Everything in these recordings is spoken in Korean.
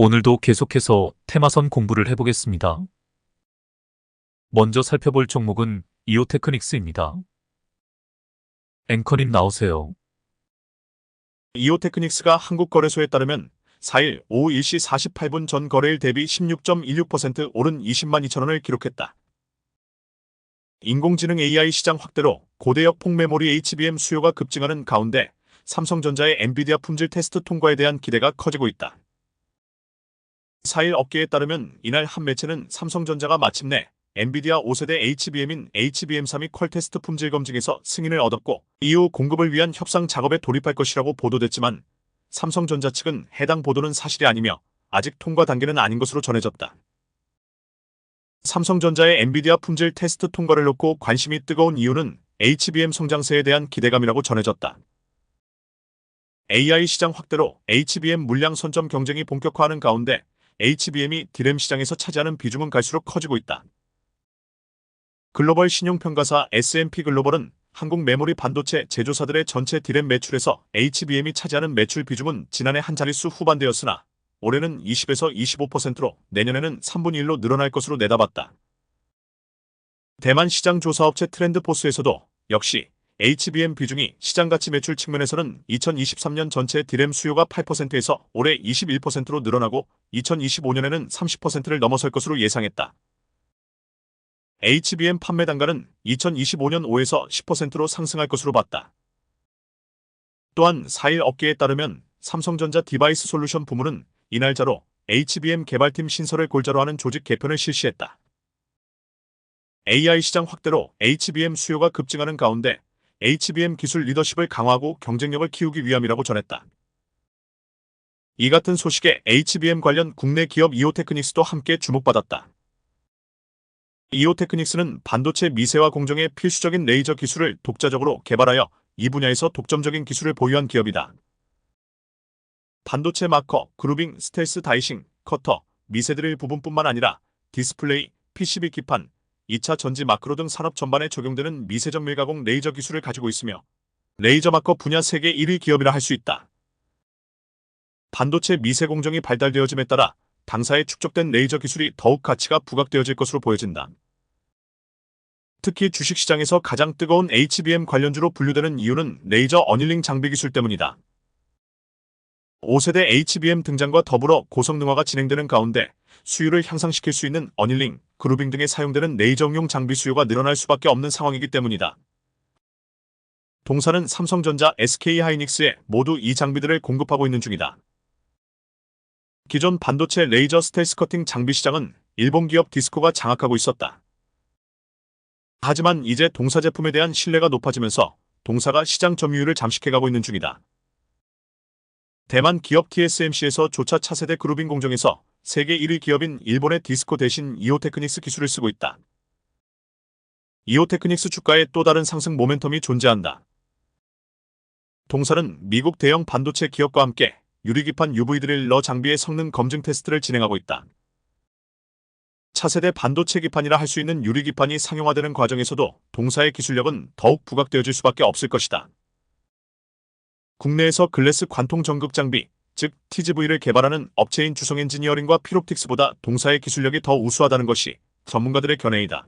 오늘도 계속해서 테마선 공부를 해보겠습니다. 먼저 살펴볼 종목은 이오테크닉스입니다. 앵커님 나오세요. 이오테크닉스가 한국거래소에 따르면 4일 오후 1시 48분 전 거래일 대비 16.16% 오른 20만 2천 원을 기록했다. 인공지능 AI 시장 확대로 고대역 폭메모리 HBM 수요가 급증하는 가운데 삼성전자의 엔비디아 품질 테스트 통과에 대한 기대가 커지고 있다. 4일 업계에 따르면 이날 한 매체는 삼성전자가 마침내 엔비디아 5세대 HBM인 HBM3이 퀄 테스트 품질 검증에서 승인을 얻었고 이후 공급을 위한 협상 작업에 돌입할 것이라고 보도됐지만 삼성전자 측은 해당 보도는 사실이 아니며 아직 통과 단계는 아닌 것으로 전해졌다. 삼성전자의 엔비디아 품질 테스트 통과를 놓고 관심이 뜨거운 이유는 HBM 성장세에 대한 기대감이라고 전해졌다. AI 시장 확대로 HBM 물량 선점 경쟁이 본격화하는 가운데 HBM이 DRAM 시장에서 차지하는 비중은 갈수록 커지고 있다. 글로벌 신용평가사 S&P 글로벌은 한국 메모리 반도체 제조사들의 전체 DRAM 매출에서 HBM이 차지하는 매출 비중은 지난해 한 자릿수 후반대였으나 올해는 20에서 25%로 내년에는 3분의 1로 늘어날 것으로 내다봤다. 대만 시장 조사업체 트렌드포스에서도 역시 HBM 비중이 시장가치 매출 측면에서는 2023년 전체 DRAM 수요가 8%에서 올해 21%로 늘어나고 2025년에는 30%를 넘어설 것으로 예상했다. HBM 판매 단가는 2025년 5에서 10%로 상승할 것으로 봤다. 또한 4일 업계에 따르면 삼성전자 디바이스 솔루션 부문은 이날자로 HBM 개발팀 신설을 골자로 하는 조직 개편을 실시했다. AI 시장 확대로 HBM 수요가 급증하는 가운데 HBM 기술 리더십을 강화하고 경쟁력을 키우기 위함이라고 전했다. 이 같은 소식에 HBM 관련 국내 기업 이오테크닉스도 함께 주목받았다. 이오테크닉스는 반도체 미세화 공정에 필수적인 레이저 기술을 독자적으로 개발하여 이 분야에서 독점적인 기술을 보유한 기업이다. 반도체 마커, 그루빙, 스텔스 다이싱, 커터, 미세드릴 부분뿐만 아니라 디스플레이, PCB 기판, 2차 전지 마크로 등 산업 전반에 적용되는 미세정밀 가공 레이저 기술을 가지고 있으며 레이저 마커 분야 세계 1위 기업이라 할 수 있다. 반도체 미세 공정이 발달되어짐에 따라 당사에 축적된 레이저 기술이 더욱 가치가 부각되어질 것으로 보여진다. 특히 주식시장에서 가장 뜨거운 HBM 관련주로 분류되는 이유는 레이저 어닐링 장비 기술 때문이다. 5세대 HBM 등장과 더불어 고성능화가 진행되는 가운데 수율을 향상시킬 수 있는 어닐링, 그루빙 등에 사용되는 레이저용 장비 수요가 늘어날 수밖에 없는 상황이기 때문이다. 동사는 삼성전자, SK하이닉스에 모두 이 장비들을 공급하고 있는 중이다. 기존 반도체 레이저 스텔스 커팅 장비 시장은 일본 기업 디스코가 장악하고 있었다. 하지만 이제 동사 제품에 대한 신뢰가 높아지면서 동사가 시장 점유율을 잠식해가고 있는 중이다. 대만 기업 TSMC에서 조차 차세대 그루빙 공정에서 세계 1위 기업인 일본의 디스코 대신 이오테크닉스 기술을 쓰고 있다. 이오테크닉스 주가에 또 다른 상승 모멘텀이 존재한다. 동사는 미국 대형 반도체 기업과 함께 유리기판 UV 드릴러 장비의 성능 검증 테스트를 진행하고 있다. 차세대 반도체 기판이라 할 수 있는 유리기판이 상용화되는 과정에서도 동사의 기술력은 더욱 부각되어질 수밖에 없을 것이다. 국내에서 글래스 관통 전극 장비, 즉 TGV를 개발하는 업체인 주성엔지니어링과 피롭틱스보다 동사의 기술력이 더 우수하다는 것이 전문가들의 견해이다.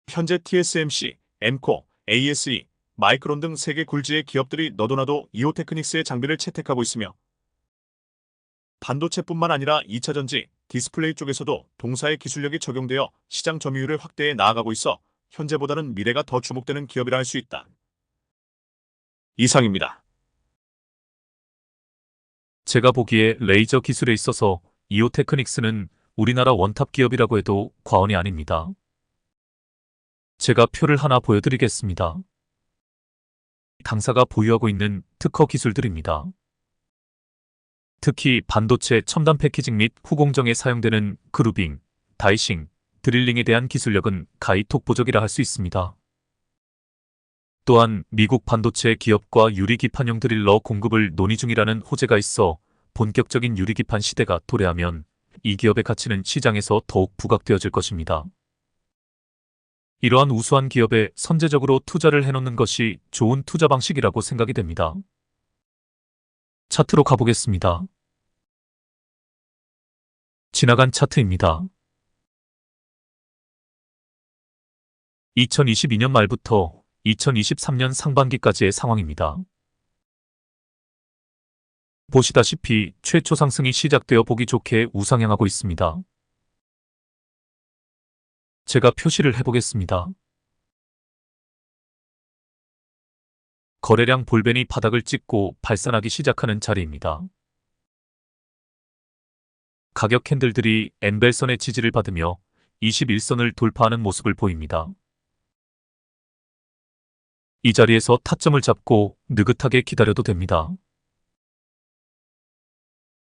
현재 TSMC, 엔코, ASE, 마이크론 등 세계 굴지의 기업들이 너도나도 이오테크닉스의 장비를 채택하고 있으며 반도체뿐만 아니라 2차 전지, 디스플레이 쪽에서도 동사의 기술력이 적용되어 시장 점유율을 확대해 나아가고 있어 현재보다는 미래가 더 주목되는 기업이라 할 수 있다. 이상입니다. 제가 보기에 레이저 기술에 있어서 이오테크닉스는 우리나라 원탑 기업이라고 해도 과언이 아닙니다. 제가 표를 하나 보여드리겠습니다. 당사가 보유하고 있는 특허 기술들입니다. 특히 반도체 첨단 패키징 및 후공정에 사용되는 그루빙, 다이싱, 드릴링에 대한 기술력은 가히 독보적이라 할 수 있습니다. 또한 미국 반도체 기업과 유리기판용 드릴러 공급을 논의 중이라는 호재가 있어 본격적인 유리기판 시대가 도래하면 이 기업의 가치는 시장에서 더욱 부각되어질 것입니다. 이러한 우수한 기업에 선제적으로 투자를 해놓는 것이 좋은 투자 방식이라고 생각이 됩니다. 차트로 가보겠습니다. 지나간 차트입니다. 2022년 말부터 2023년 상반기까지의 상황입니다. 보시다시피 최초 상승이 시작되어 보기 좋게 우상향하고 있습니다. 제가 표시를 해보겠습니다. 거래량 볼벤이 바닥을 찍고 발산하기 시작하는 자리입니다. 가격 캔들들이 엔벨선의 지지를 받으며 21선을 돌파하는 모습을 보입니다. 이 자리에서 타점을 잡고 느긋하게 기다려도 됩니다.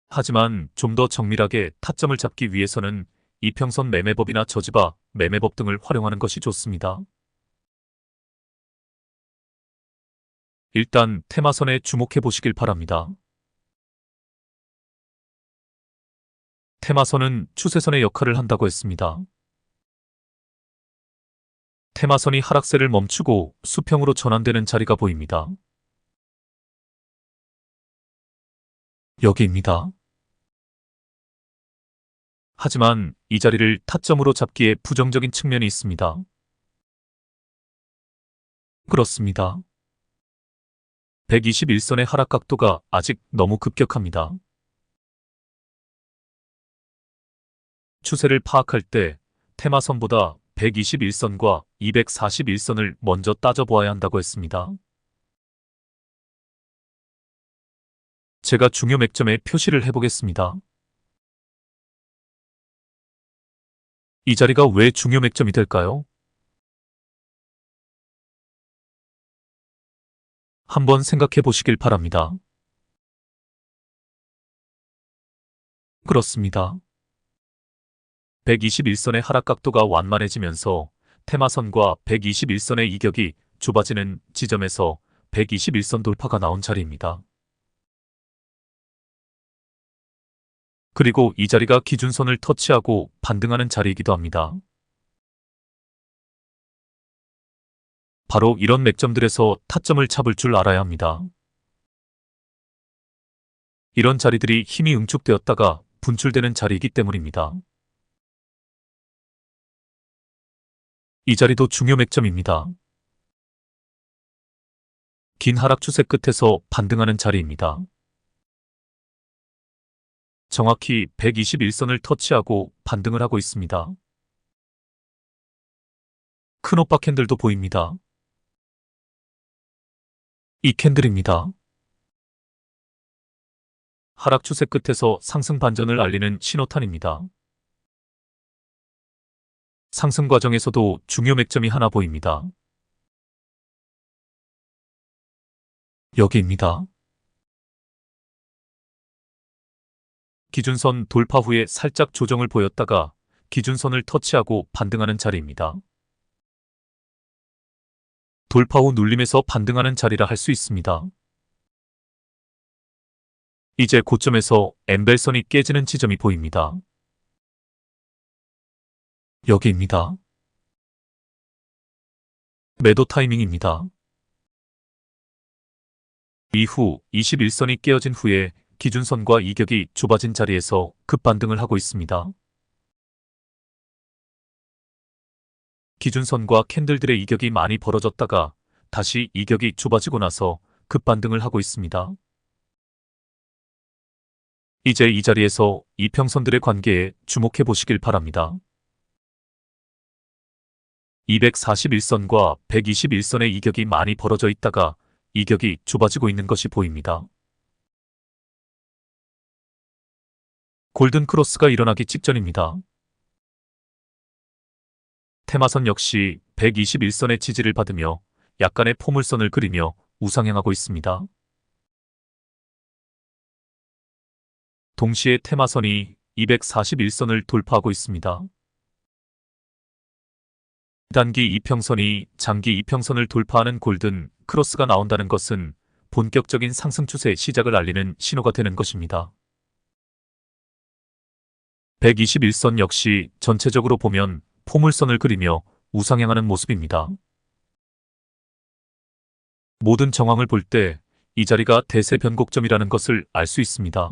하지만 좀 더 정밀하게 타점을 잡기 위해서는 이평선 매매법이나 저지바 매매법 등을 활용하는 것이 좋습니다. 일단 테마선에 주목해 보시길 바랍니다. 테마선은 추세선의 역할을 한다고 했습니다. 테마선이 하락세를 멈추고 수평으로 전환되는 자리가 보입니다. 여기입니다. 하지만 이 자리를 타점으로 잡기에 부정적인 측면이 있습니다. 그렇습니다. 121선의 하락 각도가 아직 너무 급격합니다. 추세를 파악할 때 테마선보다 121선과 241선을 먼저 따져보아야 한다고 했습니다. 제가 중요 맥점에 표시를 해보겠습니다. 이 자리가 왜 중요 맥점이 될까요? 한번 생각해 보시길 바랍니다. 그렇습니다. 121선의 하락 각도가 완만해지면서 테마선과 121선의 이격이 좁아지는 지점에서 121선 돌파가 나온 자리입니다. 그리고 이 자리가 기준선을 터치하고 반등하는 자리이기도 합니다. 바로 이런 맥점들에서 타점을 잡을 줄 알아야 합니다. 이런 자리들이 힘이 응축되었다가 분출되는 자리이기 때문입니다. 이 자리도 중요 맥점입니다. 긴 하락 추세 끝에서 반등하는 자리입니다. 정확히 121선을 터치하고 반등을 하고 있습니다. 큰 오빠 캔들도 보입니다. 이 캔들입니다. 하락 추세 끝에서 상승 반전을 알리는 신호탄입니다. 상승 과정에서도 중요 맥점이 하나 보입니다. 여기입니다. 기준선 돌파 후에 살짝 조정을 보였다가 기준선을 터치하고 반등하는 자리입니다. 돌파 후 눌림에서 반등하는 자리라 할 수 있습니다. 이제 고점에서 엔벨선이 깨지는 지점이 보입니다. 여기입니다. 매도 타이밍입니다. 이후 21선이 깨어진 후에 기준선과 이격이 좁아진 자리에서 급반등을 하고 있습니다. 기준선과 캔들들의 이격이 많이 벌어졌다가 다시 이격이 좁아지고 나서 급반등을 하고 있습니다. 이제 이 자리에서 이평선들의 관계에 주목해 보시길 바랍니다. 241선과 121선의 이격이 많이 벌어져 있다가 이격이 좁아지고 있는 것이 보입니다. 골든 크로스가 일어나기 직전입니다. 테마선 역시 121선의 지지를 받으며 약간의 포물선을 그리며 우상향하고 있습니다. 동시에 테마선이 241선을 돌파하고 있습니다. 단기 이평선이 장기 이평선을 돌파하는 골든 크로스가 나온다는 것은 본격적인 상승 추세의 시작을 알리는 신호가 되는 것입니다. 121선 역시 전체적으로 보면 포물선을 그리며 우상향하는 모습입니다. 모든 정황을 볼 때 이 자리가 대세 변곡점이라는 것을 알 수 있습니다.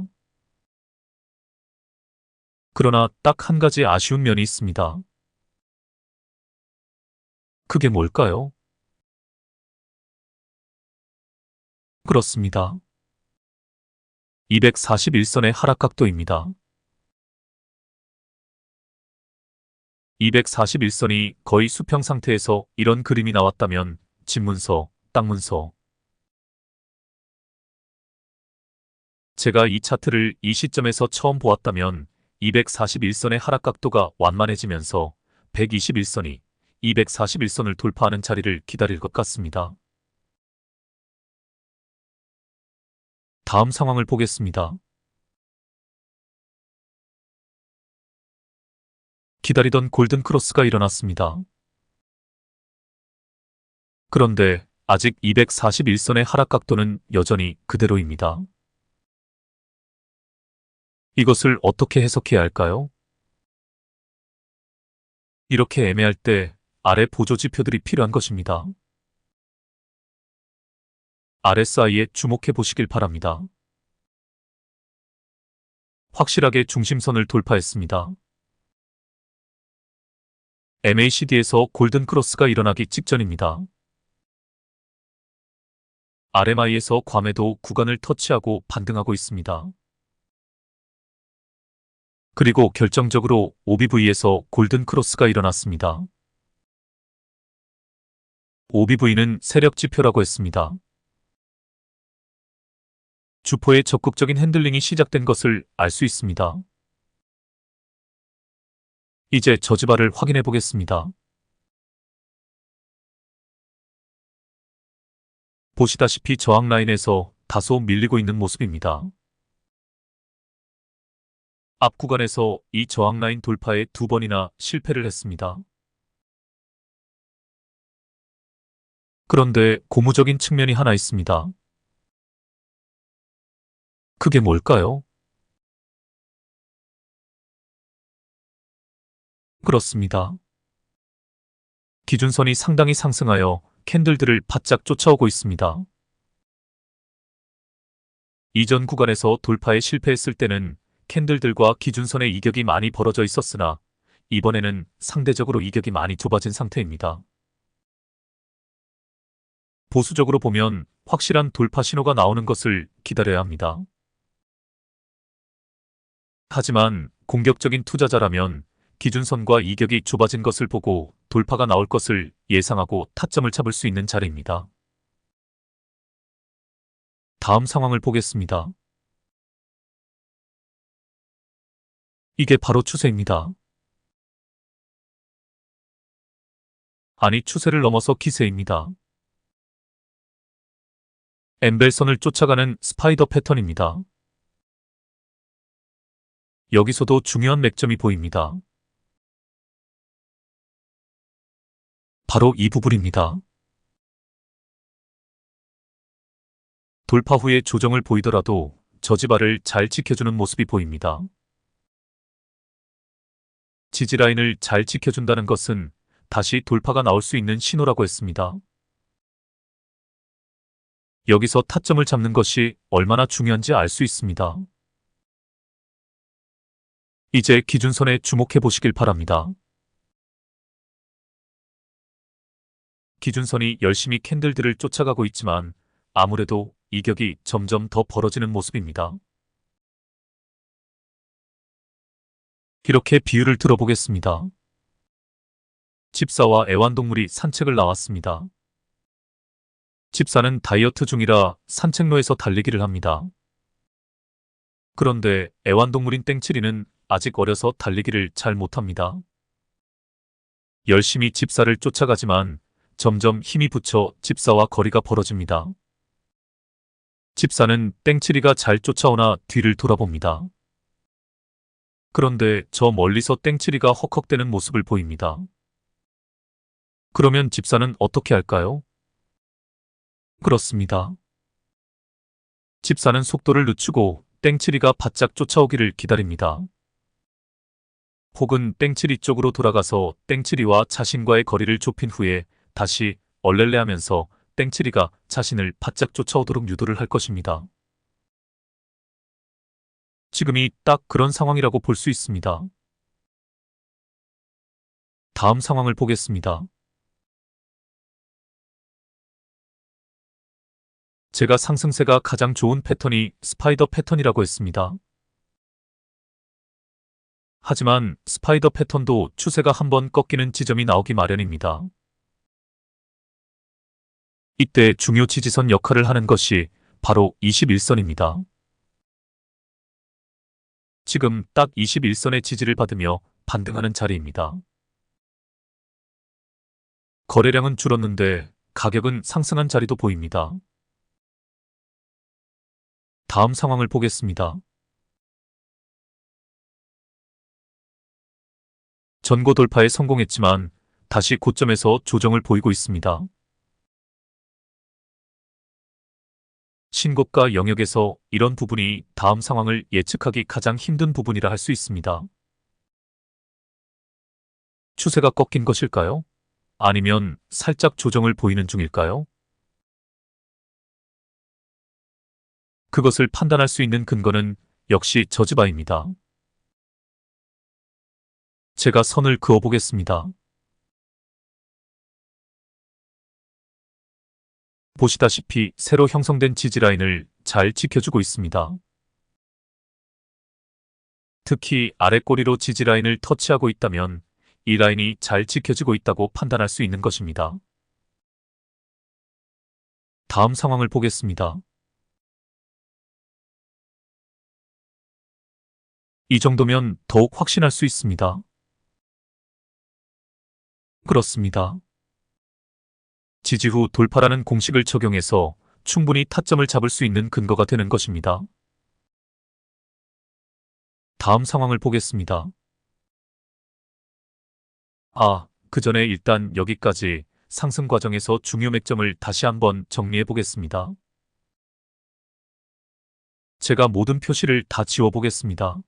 그러나 딱 한 가지 아쉬운 면이 있습니다. 그게 뭘까요? 그렇습니다. 241선의 하락각도입니다. 241선이 거의 수평 상태에서 이런 그림이 나왔다면 집문서, 땅문서. 제가 이 차트를 이 시점에서 처음 보았다면 241선의 하락각도가 완만해지면서 121선이 241선을 돌파하는 자리를 기다릴 것 같습니다. 다음 상황을 보겠습니다. 기다리던 골든 크로스가 일어났습니다. 그런데 아직 241선의 하락각도는 여전히 그대로입니다. 이것을 어떻게 해석해야 할까요? 이렇게 애매할 때 아래 보조 지표들이 필요한 것입니다. RSI에 주목해 보시길 바랍니다. 확실하게 중심선을 돌파했습니다. MACD에서 골든 크로스가 일어나기 직전입니다. RMI에서 과매도 구간을 터치하고 반등하고 있습니다. 그리고 결정적으로 OBV에서 골든 크로스가 일어났습니다. OBV는 세력 지표라고 했습니다. 주포의 적극적인 핸들링이 시작된 것을 알 수 있습니다. 이제 저지발을 확인해 보겠습니다. 보시다시피 저항 라인에서 다소 밀리고 있는 모습입니다. 앞 구간에서 이 저항 라인 돌파에 2번이나 실패를 했습니다. 그런데 고무적인 측면이 하나 있습니다. 그게 뭘까요? 그렇습니다. 기준선이 상당히 상승하여 캔들들을 바짝 쫓아오고 있습니다. 이전 구간에서 돌파에 실패했을 때는 캔들들과 기준선의 이격이 많이 벌어져 있었으나 이번에는 상대적으로 이격이 많이 좁아진 상태입니다. 보수적으로 보면 확실한 돌파 신호가 나오는 것을 기다려야 합니다. 하지만 공격적인 투자자라면 기준선과 이격이 좁아진 것을 보고 돌파가 나올 것을 예상하고 타점을 잡을 수 있는 자리입니다. 다음 상황을 보겠습니다. 이게 바로 추세입니다. 아니, 추세를 넘어서 기세입니다. 엠벨선을 쫓아가는 스파이더 패턴입니다. 여기서도 중요한 맥점이 보입니다. 바로 이 부분입니다. 돌파 후에 조정을 보이더라도 저지발을 잘 지켜주는 모습이 보입니다. 지지라인을 잘 지켜준다는 것은 다시 돌파가 나올 수 있는 신호라고 했습니다. 여기서 타점을 잡는 것이 얼마나 중요한지 알 수 있습니다. 이제 기준선에 주목해 보시길 바랍니다. 기준선이 열심히 캔들들을 쫓아가고 있지만 아무래도 이격이 점점 더 벌어지는 모습입니다. 이렇게 비유를 들어보겠습니다. 집사와 애완동물이 산책을 나왔습니다. 집사는 다이어트 중이라 산책로에서 달리기를 합니다. 그런데 애완동물인 땡칠이는 아직 어려서 달리기를 잘 못합니다. 열심히 집사를 쫓아가지만 점점 힘이 붙여 집사와 거리가 벌어집니다. 집사는 땡칠이가 잘 쫓아오나 뒤를 돌아봅니다. 그런데 저 멀리서 땡칠이가 헉헉대는 모습을 보입니다. 그러면 집사는 어떻게 할까요? 그렇습니다. 집사는 속도를 늦추고 땡칠이가 바짝 쫓아오기를 기다립니다. 혹은 땡칠이 쪽으로 돌아가서 땡칠이와 자신과의 거리를 좁힌 후에 다시 얼렐레하면서 땡칠이가 자신을 바짝 쫓아오도록 유도를 할 것입니다. 지금이 딱 그런 상황이라고 볼 수 있습니다. 다음 상황을 보겠습니다. 제가 상승세가 가장 좋은 패턴이 스파이더 패턴이라고 했습니다. 하지만 스파이더 패턴도 추세가 한번 꺾이는 지점이 나오기 마련입니다. 이때 중요 지지선 역할을 하는 것이 바로 21선입니다. 지금 딱 21선의 지지를 받으며 반등하는 자리입니다. 거래량은 줄었는데 가격은 상승한 자리도 보입니다. 다음 상황을 보겠습니다. 전고 돌파에 성공했지만 다시 고점에서 조정을 보이고 있습니다. 신고가 영역에서 이런 부분이 다음 상황을 예측하기 가장 힘든 부분이라 할 수 있습니다. 추세가 꺾인 것일까요? 아니면 살짝 조정을 보이는 중일까요? 그것을 판단할 수 있는 근거는 역시 저지바입니다. 제가 선을 그어 보겠습니다. 보시다시피 새로 형성된 지지라인을 잘 지켜주고 있습니다. 특히 아래 꼬리로 지지라인을 터치하고 있다면 이 라인이 잘 지켜지고 있다고 판단할 수 있는 것입니다. 다음 상황을 보겠습니다. 이 정도면 더욱 확신할 수 있습니다. 그렇습니다. 지지 후 돌파라는 공식을 적용해서 충분히 타점을 잡을 수 있는 근거가 되는 것입니다. 다음 상황을 보겠습니다. 그 전에 일단 여기까지 상승 과정에서 중요 맥점을 다시 한번 정리해 보겠습니다. 제가 모든 표시를 다 지워 보겠습니다.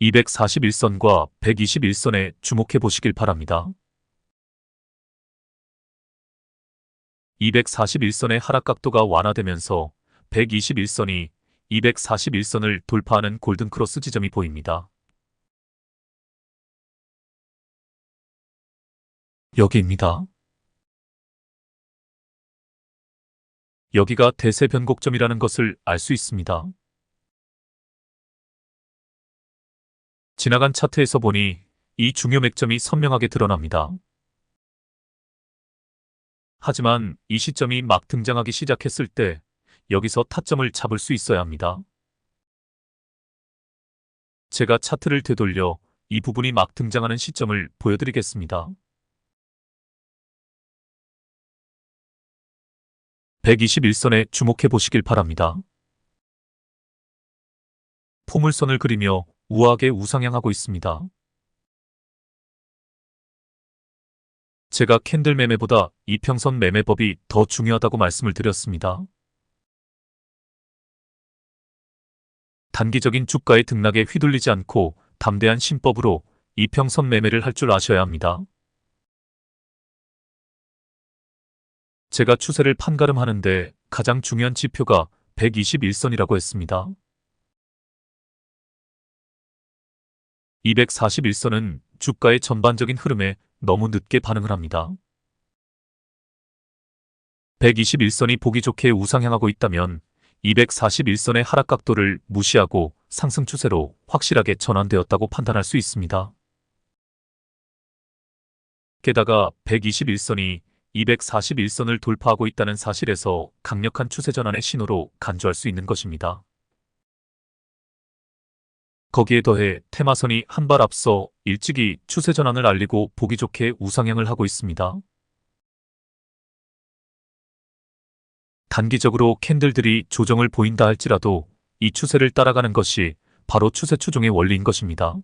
(241선과) (121선에) 주목해 보시길 바랍니다. 241선의 하락 각도가 완화되면서 121선이 241선을 돌파하는 골든크로스 지점이 보입니다. 여기입니다. 여기가 대세 변곡점이라는 것을 알 수 있습니다. 지나간 차트에서 보니 이 중요 맥점이 선명하게 드러납니다. 하지만 이 시점이 막 등장하기 시작했을 때 여기서 타점을 잡을 수 있어야 합니다. 제가 차트를 되돌려 이 부분이 막 등장하는 시점을 보여드리겠습니다. 121선에 주목해 보시길 바랍니다. 포물선을 그리며 우아하게 우상향하고 있습니다. 제가 캔들 매매보다 이평선 매매법이 더 중요하다고 말씀을 드렸습니다. 단기적인 주가의 등락에 휘둘리지 않고 담대한 신법으로 이평선 매매를 할 줄 아셔야 합니다. 제가 추세를 판가름하는데 가장 중요한 지표가 121선이라고 했습니다. 241선은 주가의 전반적인 흐름에 너무 늦게 반응을 합니다. 121선이 보기 좋게 우상향하고 있다면 241선의 하락 각도를 무시하고 상승 추세로 확실하게 전환되었다고 판단할 수 있습니다. 게다가 121선이 241선을 돌파하고 있다는 사실에서 강력한 추세 전환의 신호로 간주할 수 있는 것입니다. 거기에 더해 테마선이 한 발 앞서 일찍이 추세 전환을 알리고 보기 좋게 우상향을 하고 있습니다. 단기적으로 캔들들이 조정을 보인다 할지라도 이 추세를 따라가는 것이 바로 추세 추종의 원리인 것입니다.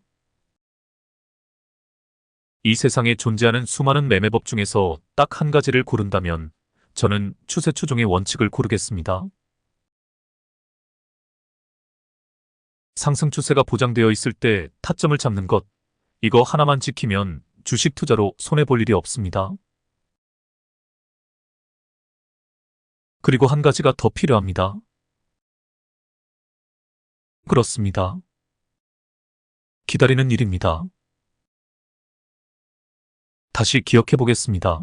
이 세상에 존재하는 수많은 매매법 중에서 딱 한 가지를 고른다면 저는 추세 추종의 원칙을 고르겠습니다. 상승 추세가 보장되어 있을 때 타점을 잡는 것, 이거 하나만 지키면 주식 투자로 손해볼 일이 없습니다. 그리고 한 가지가 더 필요합니다. 그렇습니다. 기다리는 일입니다. 다시 기억해 보겠습니다.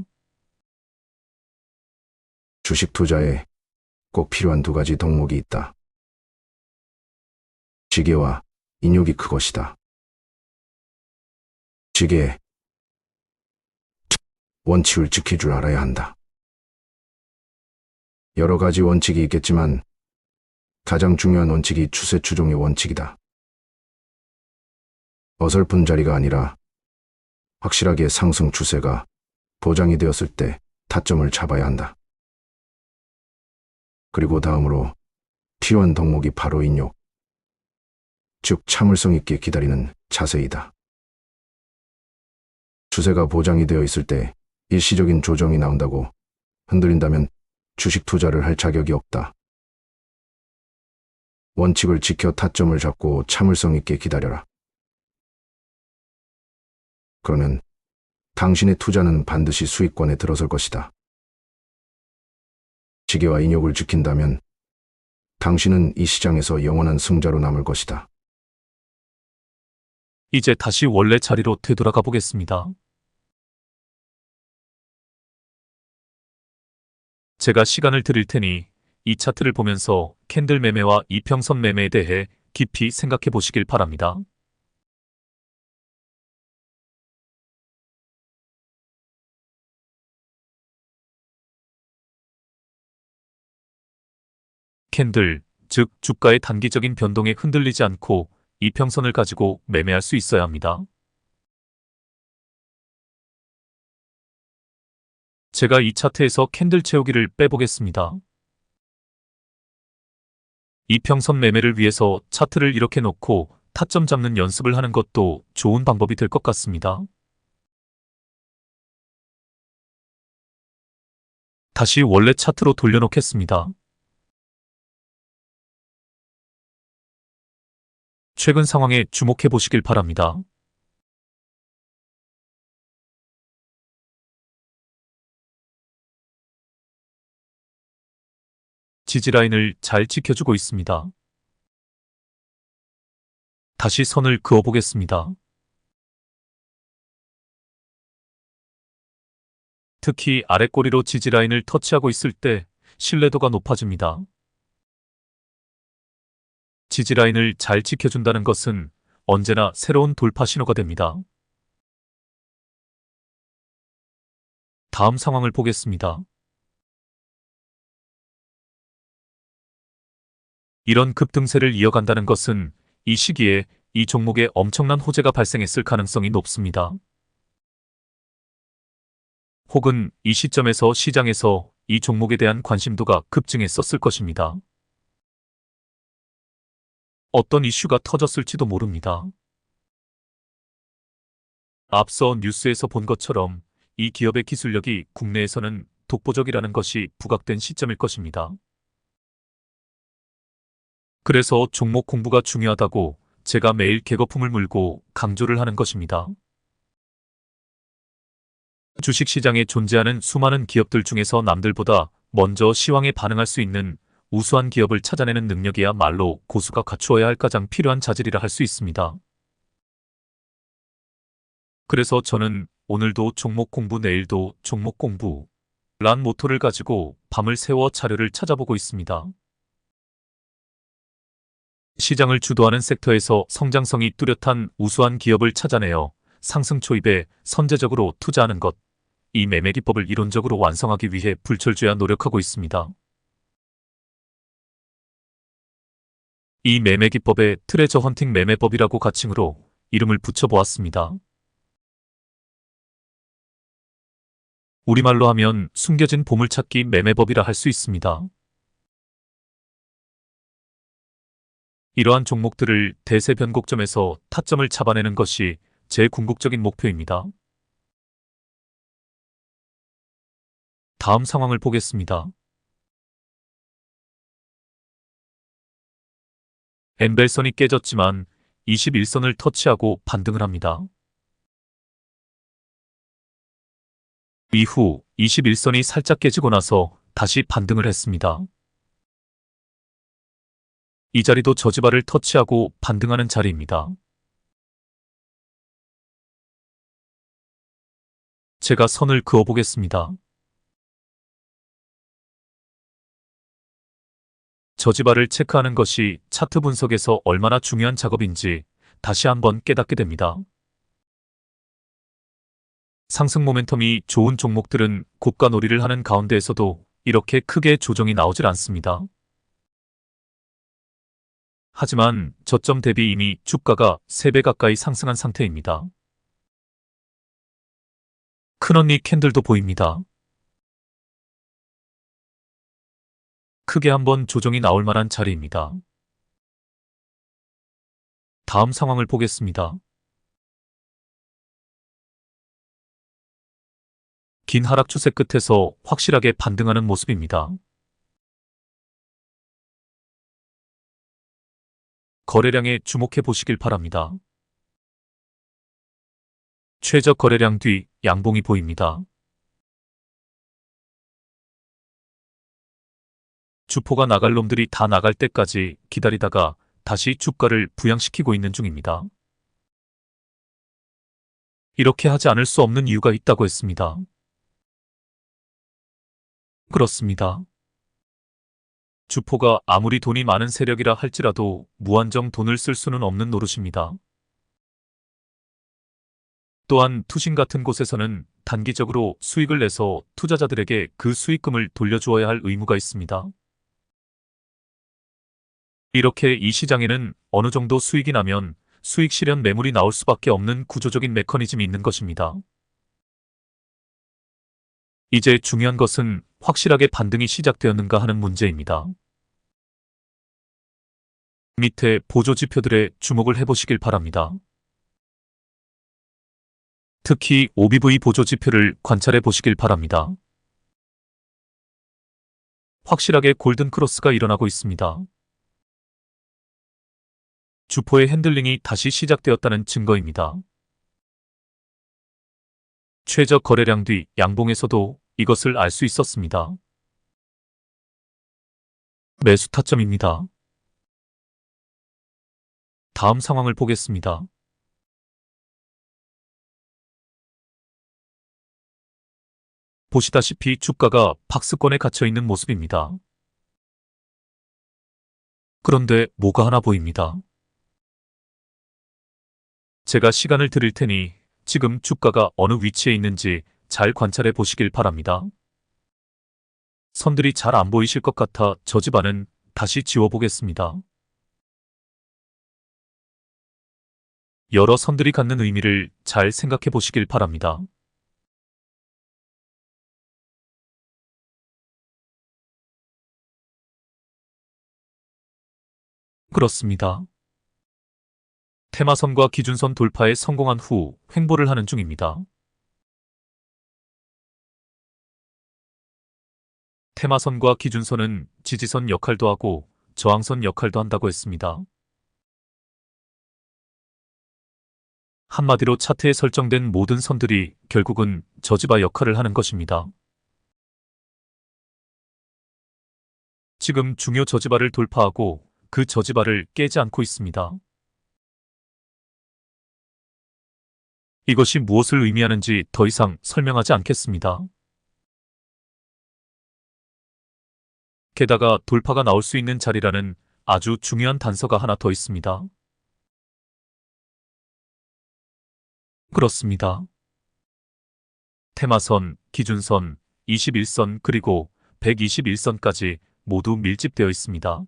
주식 투자에 꼭 필요한 두 가지 덕목이 있다. 지게와 인욕이 그것이다. 지게, 원칙을 지킬 줄 알아야 한다. 여러 가지 원칙이 있겠지만 가장 중요한 원칙이 추세 추종의 원칙이다. 어설픈 자리가 아니라 확실하게 상승 추세가 보장이 되었을 때 타점을 잡아야 한다. 그리고 다음으로 필요한 덕목이 바로 인욕, 즉 참을성 있게 기다리는 자세이다. 추세가 보장이 되어 있을 때 일시적인 조정이 나온다고 흔들린다면 주식 투자를 할 자격이 없다. 원칙을 지켜 타점을 잡고 참을성 있게 기다려라. 그러면 당신의 투자는 반드시 수익권에 들어설 것이다. 지게와 인욕을 지킨다면 당신은 이 시장에서 영원한 승자로 남을 것이다. 이제 다시 원래 자리로 되돌아가 보겠습니다. 제가 시간을 드릴 테니 이 차트를 보면서 캔들 매매와 이평선 매매에 대해 깊이 생각해 보시길 바랍니다. 캔들, 즉 주가의 단기적인 변동에 흔들리지 않고 이평선을 가지고 매매할 수 있어야 합니다. 제가 이 차트에서 캔들 채우기를 빼보겠습니다. 이평선 매매를 위해서 차트를 이렇게 놓고 타점 잡는 연습을 하는 것도 좋은 방법이 될 것 같습니다. 다시 원래 차트로 돌려놓겠습니다. 최근 상황에 주목해 보시길 바랍니다. 지지라인을 잘 지켜주고 있습니다. 다시 선을 그어보겠습니다. 특히 아랫꼬리로 지지라인을 터치하고 있을 때 신뢰도가 높아집니다. 지지라인을 잘 지켜준다는 것은 언제나 새로운 돌파 신호가 됩니다. 다음 상황을 보겠습니다. 이런 급등세를 이어간다는 것은 이 시기에 이 종목에 엄청난 호재가 발생했을 가능성이 높습니다. 혹은 이 시점에서 시장에서 이 종목에 대한 관심도가 급증했었을 것입니다. 어떤 이슈가 터졌을지도 모릅니다. 앞서 뉴스에서 본 것처럼 이 기업의 기술력이 국내에서는 독보적이라는 것이 부각된 시점일 것입니다. 그래서 종목 공부가 중요하다고 제가 매일 개거품을 물고 강조를 하는 것입니다. 주식시장에 존재하는 수많은 기업들 중에서 남들보다 먼저 시황에 반응할 수 있는 우수한 기업을 찾아내는 능력이야말로 고수가 갖추어야 할 가장 필요한 자질이라 할 수 있습니다. 그래서 저는 오늘도 종목 공부, 내일도 종목 공부 란 모토를 가지고 밤을 새워 자료를 찾아보고 있습니다. 시장을 주도하는 섹터에서 성장성이 뚜렷한 우수한 기업을 찾아내어 상승 초입에 선제적으로 투자하는 것, 이 매매 기법을 이론적으로 완성하기 위해 불철주야 노력하고 있습니다. 이 매매 기법에 트레저 헌팅 매매법이라고 가칭으로 이름을 붙여보았습니다. 우리말로 하면 숨겨진 보물찾기 매매법이라 할 수 있습니다. 이러한 종목들을 대세 변곡점에서 타점을 잡아내는 것이 제 궁극적인 목표입니다. 다음 상황을 보겠습니다. 엠벨선이 깨졌지만 21선을 터치하고 반등을 합니다. 이후 21선이 살짝 깨지고 나서 다시 반등을 했습니다. 이 자리도 저지발을 터치하고 반등하는 자리입니다. 제가 선을 그어보겠습니다. 저지발을 체크하는 것이 차트 분석에서 얼마나 중요한 작업인지 다시 한번 깨닫게 됩니다. 상승 모멘텀이 좋은 종목들은 고가 놀이를 하는 가운데에서도 이렇게 크게 조정이 나오질 않습니다. 하지만 저점 대비 이미 주가가 3배 가까이 상승한 상태입니다. 큰언니 캔들도 보입니다. 크게 한번 조정이 나올 만한 자리입니다. 다음 상황을 보겠습니다. 긴 하락 추세 끝에서 확실하게 반등하는 모습입니다. 거래량에 주목해 보시길 바랍니다. 최저 거래량 뒤 양봉이 보입니다. 주포가 나갈 놈들이 다 나갈 때까지 기다리다가 다시 주가를 부양시키고 있는 중입니다. 이렇게 하지 않을 수 없는 이유가 있다고 했습니다. 그렇습니다. 주포가 아무리 돈이 많은 세력이라 할지라도 무한정 돈을 쓸 수는 없는 노릇입니다. 또한 투신 같은 곳에서는 단기적으로 수익을 내서 투자자들에게 그 수익금을 돌려주어야 할 의무가 있습니다. 이렇게 이 시장에는 어느 정도 수익이 나면 수익 실현 매물이 나올 수밖에 없는 구조적인 메커니즘이 있는 것입니다. 이제 중요한 것은 확실하게 반등이 시작되었는가 하는 문제입니다. 밑에 보조지표들에 주목을 해보시길 바랍니다. 특히 OBV 보조지표를 관찰해 보시길 바랍니다. 확실하게 골든크로스가 일어나고 있습니다. 주포의 핸들링이 다시 시작되었다는 증거입니다. 최저 거래량 뒤 양봉에서도 이것을 알 수 있었습니다. 매수 타점입니다. 다음 상황을 보겠습니다. 보시다시피 주가가 박스권에 갇혀 있는 모습입니다. 그런데 뭐가 하나 보입니다. 제가 시간을 드릴 테니 지금 주가가 어느 위치에 있는지 잘 관찰해 보시길 바랍니다. 선들이 잘 안 보이실 것 같아 저 집안은 다시 지워보겠습니다. 여러 선들이 갖는 의미를 잘 생각해 보시길 바랍니다. 그렇습니다. 테마선과 기준선 돌파에 성공한 후 횡보를 하는 중입니다. 테마선과 기준선은 지지선 역할도 하고 저항선 역할도 한다고 했습니다. 한마디로 차트에 설정된 모든 선들이 결국은 저지바 역할을 하는 것입니다. 지금 중요 저지바를 돌파하고 그 저지바를 깨지 않고 있습니다. 이것이 무엇을 의미하는지 더 이상 설명하지 않겠습니다. 게다가 돌파가 나올 수 있는 자리라는 아주 중요한 단서가 하나 더 있습니다. 그렇습니다. 테마선, 기준선, 21선 그리고 121선까지 모두 밀집되어 있습니다.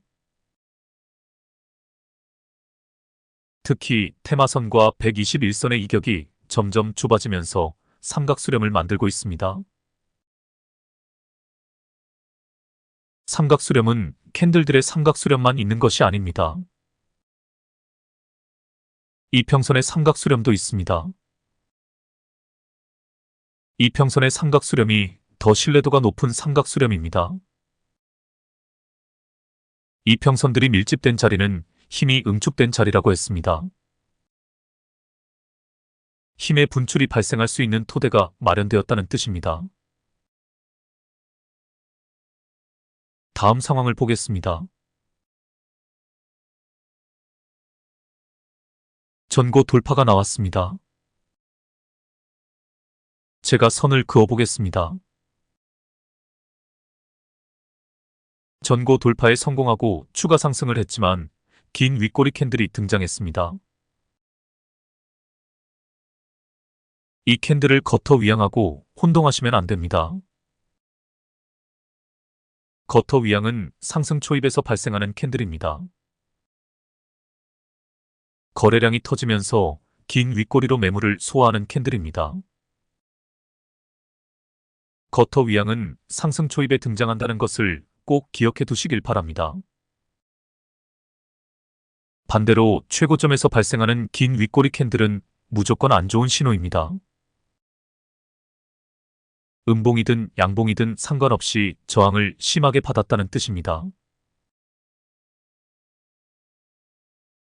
특히 테마선과 121선의 이격이 점점 좁아지면서 삼각수렴을 만들고 있습니다. 삼각수렴은 캔들들의 삼각수렴만 있는 것이 아닙니다. 이평선의 삼각수렴도 있습니다. 이평선의 삼각수렴이 더 신뢰도가 높은 삼각수렴입니다. 이평선들이 밀집된 자리는 힘이 응축된 자리라고 했습니다. 힘의 분출이 발생할 수 있는 토대가 마련되었다는 뜻입니다. 다음 상황을 보겠습니다. 전고 돌파가 나왔습니다. 제가 선을 그어보겠습니다. 전고 돌파에 성공하고 추가 상승을 했지만 긴 윗꼬리 캔들이 등장했습니다. 이 캔들을 거터 위양하고 혼동하시면 안 됩니다. 거터 위양은 상승 초입에서 발생하는 캔들입니다. 거래량이 터지면서 긴 윗꼬리로 매물을 소화하는 캔들입니다. 거터 위양은 상승 초입에 등장한다는 것을 꼭 기억해 두시길 바랍니다. 반대로 최고점에서 발생하는 긴 윗꼬리 캔들은 무조건 안 좋은 신호입니다. 음봉이든 양봉이든 상관없이 저항을 심하게 받았다는 뜻입니다.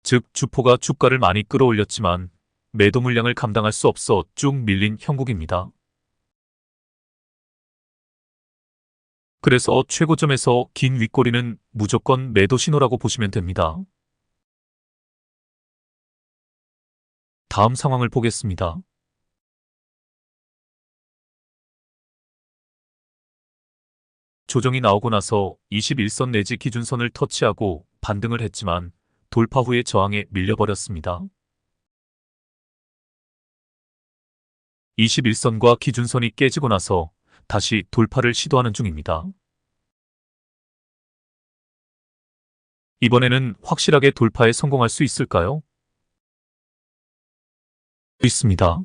즉, 주포가 주가를 많이 끌어올렸지만 매도 물량을 감당할 수 없어 쭉 밀린 형국입니다. 그래서 최고점에서 긴 윗꼬리는 무조건 매도 신호라고 보시면 됩니다. 다음 상황을 보겠습니다. 조정이 나오고 나서 21선 내지 기준선을 터치하고 반등을 했지만 돌파 후에 저항에 밀려버렸습니다. 21선과 기준선이 깨지고 나서 다시 돌파를 시도하는 중입니다. 이번에는 확실하게 돌파에 성공할 수 있을까요? 있습니다.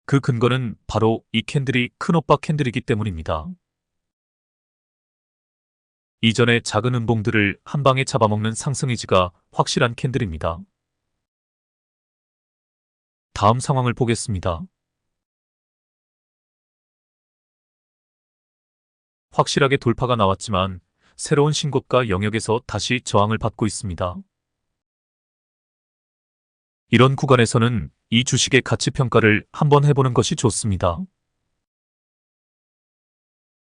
그 근거는 바로 이 캔들이 큰오빠 캔들이기 때문입니다. 이전의 작은 음봉들을 한 방에 잡아먹는 상승 의지가 확실한 캔들입니다. 다음 상황을 보겠습니다. 확실하게 돌파가 나왔지만 새로운 신고가 영역에서 다시 저항을 받고 있습니다. 이런 구간에서는 이 주식의 가치 평가를 한번 해보는 것이 좋습니다.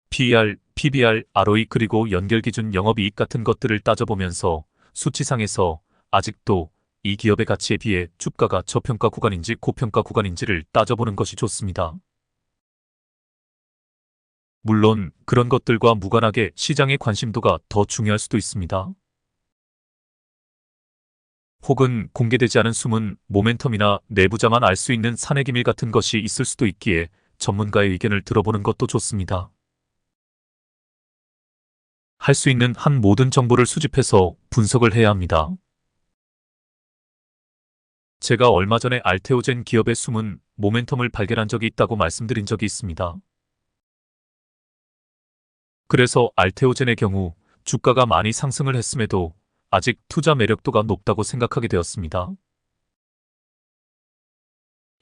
PER, PBR, ROE 그리고 연결기준 영업이익 같은 것들을 따져보면서 수치상에서 아직도 이 기업의 가치에 비해 주가가 저평가 구간인지 고평가 구간인지를 따져보는 것이 좋습니다. 물론 그런 것들과 무관하게 시장의 관심도가 더 중요할 수도 있습니다. 혹은 공개되지 않은 숨은 모멘텀이나 내부자만 알 수 있는 사내 기밀 같은 것이 있을 수도 있기에 전문가의 의견을 들어보는 것도 좋습니다. 할 수 있는 한 모든 정보를 수집해서 분석을 해야 합니다. 제가 얼마 전에 알테오젠 기업의 숨은 모멘텀을 발견한 적이 있다고 말씀드린 적이 있습니다. 그래서 알테오젠의 경우 주가가 많이 상승을 했음에도 아직 투자 매력도가 높다고 생각하게 되었습니다.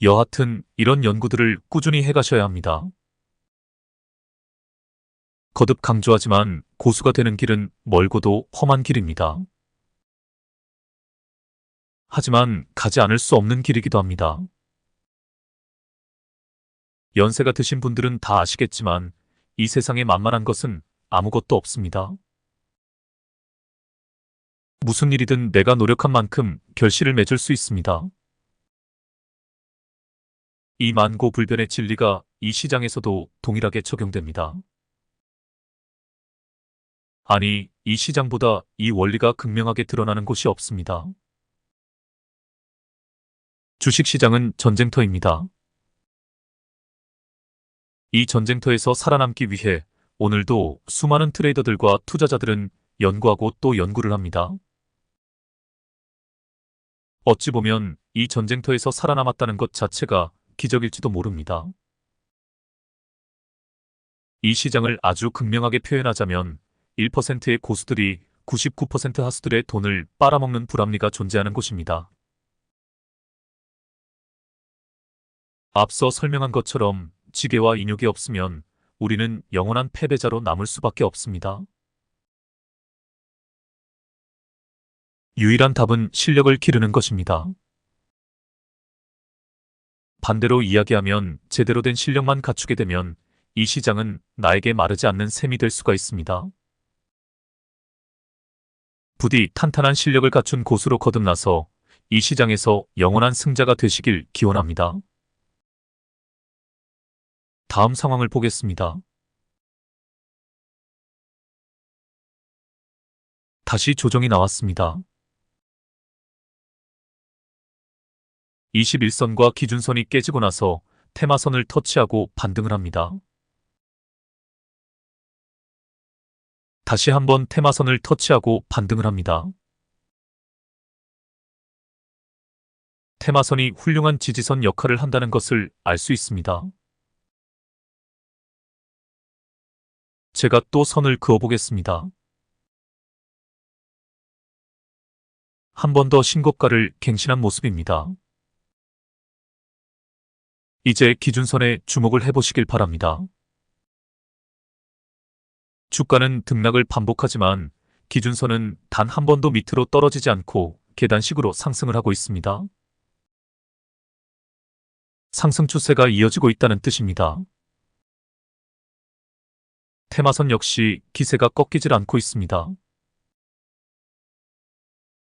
여하튼 이런 연구들을 꾸준히 해가셔야 합니다. 거듭 강조하지만 고수가 되는 길은 멀고도 험한 길입니다. 하지만 가지 않을 수 없는 길이기도 합니다. 연세가 드신 분들은 다 아시겠지만 이 세상에 만만한 것은 아무것도 없습니다. 무슨 일이든 내가 노력한 만큼 결실을 맺을 수 있습니다. 이 만고불변의 진리가 이 시장에서도 동일하게 적용됩니다. 아니, 이 시장보다 이 원리가 극명하게 드러나는 곳이 없습니다. 주식시장은 전쟁터입니다. 이 전쟁터에서 살아남기 위해 오늘도 수많은 트레이더들과 투자자들은 연구하고 또 연구를 합니다. 어찌 보면 이 전쟁터에서 살아남았다는 것 자체가 기적일지도 모릅니다. 이 시장을 아주 극명하게 표현하자면 1%의 고수들이 99% 하수들의 돈을 빨아먹는 불합리가 존재하는 곳입니다. 앞서 설명한 것처럼 지게와 인육이 없으면 우리는 영원한 패배자로 남을 수밖에 없습니다. 유일한 답은 실력을 기르는 것입니다. 반대로 이야기하면 제대로 된 실력만 갖추게 되면 이 시장은 나에게 마르지 않는 샘이 될 수가 있습니다. 부디 탄탄한 실력을 갖춘 고수로 거듭나서 이 시장에서 영원한 승자가 되시길 기원합니다. 다음 상황을 보겠습니다. 다시 조정이 나왔습니다. 21선과 기준선이 깨지고 나서 테마선을 터치하고 반등을 합니다. 다시 한번 테마선을 터치하고 반등을 합니다. 테마선이 훌륭한 지지선 역할을 한다는 것을 알 수 있습니다. 제가 또 선을 그어보겠습니다. 한 번 더 신고가를 갱신한 모습입니다. 이제 기준선에 주목을 해보시길 바랍니다. 주가는 등락을 반복하지만 기준선은 단 한 번도 밑으로 떨어지지 않고 계단식으로 상승을 하고 있습니다. 상승 추세가 이어지고 있다는 뜻입니다. 테마선 역시 기세가 꺾이질 않고 있습니다.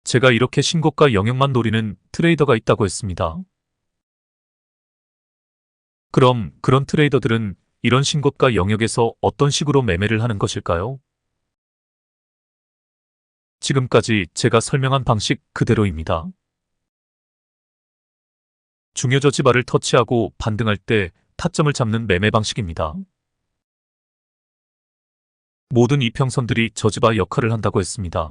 제가 이렇게 신고가 영역만 노리는 트레이더가 있다고 했습니다. 그럼 그런 트레이더들은 이런 신고가 영역에서 어떤 식으로 매매를 하는 것일까요? 지금까지 제가 설명한 방식 그대로입니다. 중요 저지바를 터치하고 반등할 때 타점을 잡는 매매 방식입니다. 모든 이평선들이 저지바 역할을 한다고 했습니다.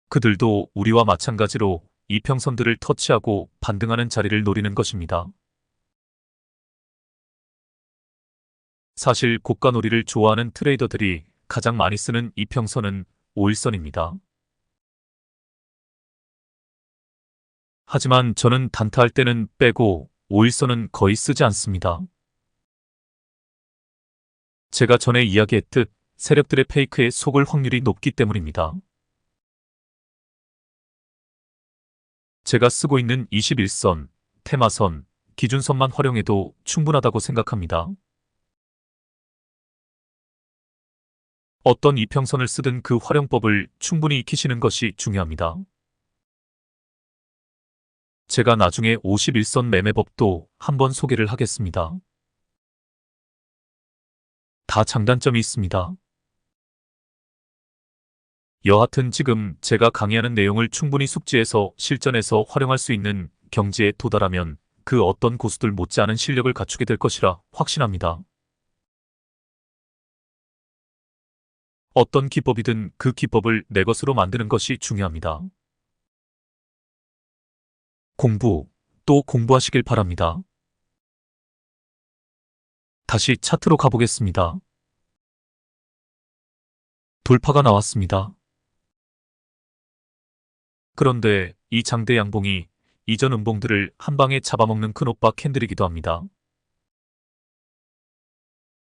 그들도 우리와 마찬가지로 이평선들을 터치하고 반등하는 자리를 노리는 것입니다. 사실 고가놀이를 좋아하는 트레이더들이 가장 많이 쓰는 이평선은 5일선입니다. 하지만 저는 단타할 때는 빼고 5일선은 거의 쓰지 않습니다. 제가 전에 이야기했듯 세력들의 페이크에 속을 확률이 높기 때문입니다. 제가 쓰고 있는 21선, 테마선, 기준선만 활용해도 충분하다고 생각합니다. 어떤 이평선을 쓰든 그 활용법을 충분히 익히시는 것이 중요합니다. 제가 나중에 51선 매매법도 한번 소개를 하겠습니다. 다 장단점이 있습니다. 여하튼 지금 제가 강의하는 내용을 충분히 숙지해서 실전에서 활용할 수 있는 경지에 도달하면 그 어떤 고수들 못지않은 실력을 갖추게 될 것이라 확신합니다. 어떤 기법이든 그 기법을 내 것으로 만드는 것이 중요합니다. 공부, 또 공부하시길 바랍니다. 다시 차트로 가보겠습니다. 돌파가 나왔습니다. 그런데 이 장대 양봉이 이전 음봉들을 한 방에 잡아먹는 큰오빠 캔들이기도 합니다.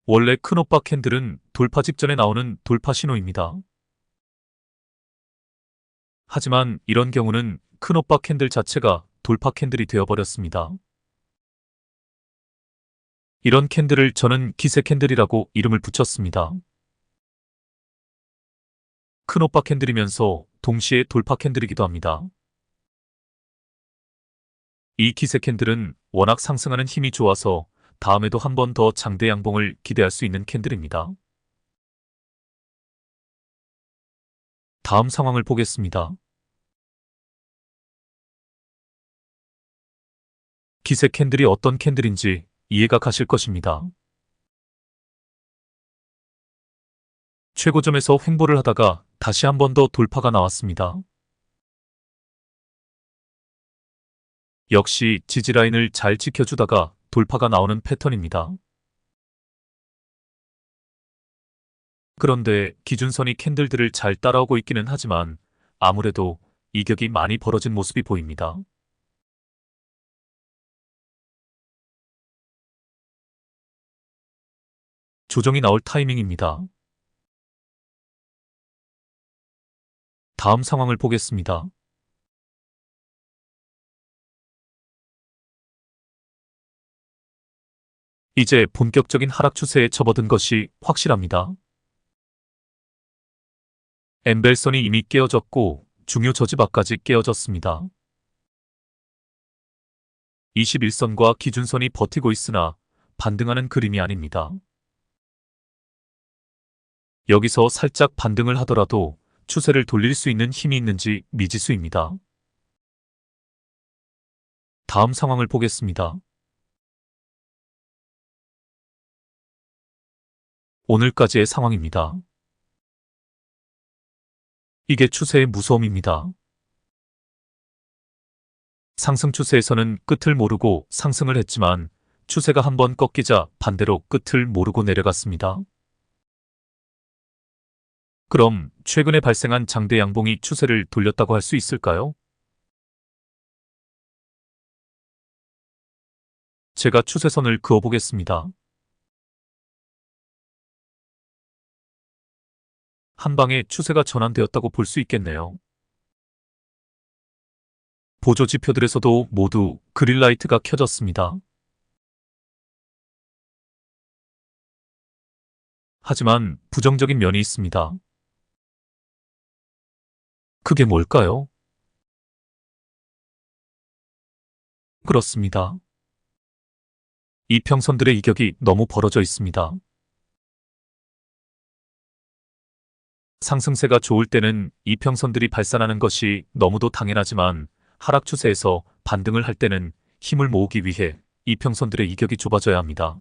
원래 큰오빠 캔들은 돌파 직전에 나오는 돌파 신호입니다. 하지만 이런 경우는 큰오빠 캔들 자체가 돌파 캔들이 되어버렸습니다. 이런 캔들을 저는 기세 캔들이라고 이름을 붙였습니다. 큰오빠 캔들이면서 동시에 돌파 캔들이기도 합니다. 이 기세 캔들은 워낙 상승하는 힘이 좋아서 다음에도 한 번 더 장대 양봉을 기대할 수 있는 캔들입니다. 다음 상황을 보겠습니다. 기세 캔들이 어떤 캔들인지 이해가 가실 것입니다. 최고점에서 횡보를 하다가 다시 한 번 더 돌파가 나왔습니다. 역시 지지라인을 잘 지켜주다가 돌파가 나오는 패턴입니다. 그런데 기준선이 캔들들을 잘 따라오고 있기는 하지만 아무래도 이격이 많이 벌어진 모습이 보입니다. 조정이 나올 타이밍입니다. 다음 상황을 보겠습니다. 이제 본격적인 하락 추세에 접어든 것이 확실합니다. 엠벨선이 이미 깨어졌고 중요 저지바까지 깨어졌습니다. 21선과 기준선이 버티고 있으나 반등하는 그림이 아닙니다. 여기서 살짝 반등을 하더라도 추세를 돌릴 수 있는 힘이 있는지 미지수입니다. 다음 상황을 보겠습니다. 오늘까지의 상황입니다. 이게 추세의 무서움입니다. 상승 추세에서는 끝을 모르고 상승을 했지만 추세가 한번 꺾이자 반대로 끝을 모르고 내려갔습니다. 그럼 최근에 발생한 장대 양봉이 추세를 돌렸다고 할 수 있을까요? 제가 추세선을 그어보겠습니다. 한 방에 추세가 전환되었다고 볼 수 있겠네요. 보조 지표들에서도 모두 그린라이트가 켜졌습니다. 하지만 부정적인 면이 있습니다. 그게 뭘까요? 그렇습니다. 이평선들의 이격이 너무 벌어져 있습니다. 상승세가 좋을 때는 이평선들이 발산하는 것이 너무도 당연하지만 하락 추세에서 반등을 할 때는 힘을 모으기 위해 이평선들의 이격이 좁아져야 합니다.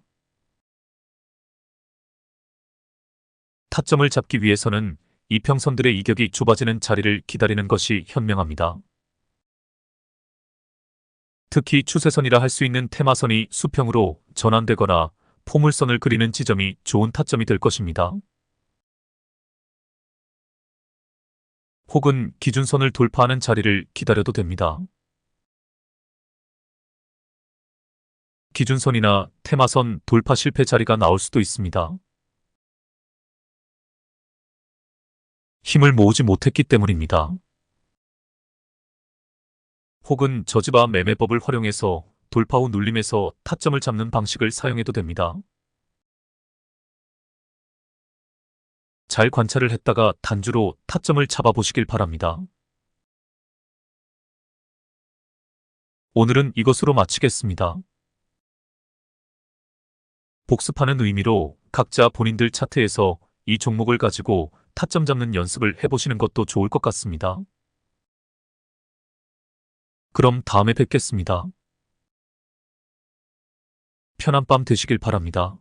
타점을 잡기 위해서는 이평선들의 이격이 좁아지는 자리를 기다리는 것이 현명합니다. 특히 추세선이라 할 수 있는 테마선이 수평으로 전환되거나 포물선을 그리는 지점이 좋은 타점이 될 것입니다. 혹은 기준선을 돌파하는 자리를 기다려도 됩니다. 기준선이나 테마선 돌파 실패 자리가 나올 수도 있습니다. 힘을 모으지 못했기 때문입니다. 혹은 저지바 매매법을 활용해서 돌파 후 눌림에서 타점을 잡는 방식을 사용해도 됩니다. 잘 관찰을 했다가 단주로 타점을 잡아보시길 바랍니다. 오늘은 이것으로 마치겠습니다. 복습하는 의미로 각자 본인들 차트에서 이 종목을 가지고 타점 잡는 연습을 해보시는 것도 좋을 것 같습니다. 그럼 다음에 뵙겠습니다. 편한 밤 되시길 바랍니다.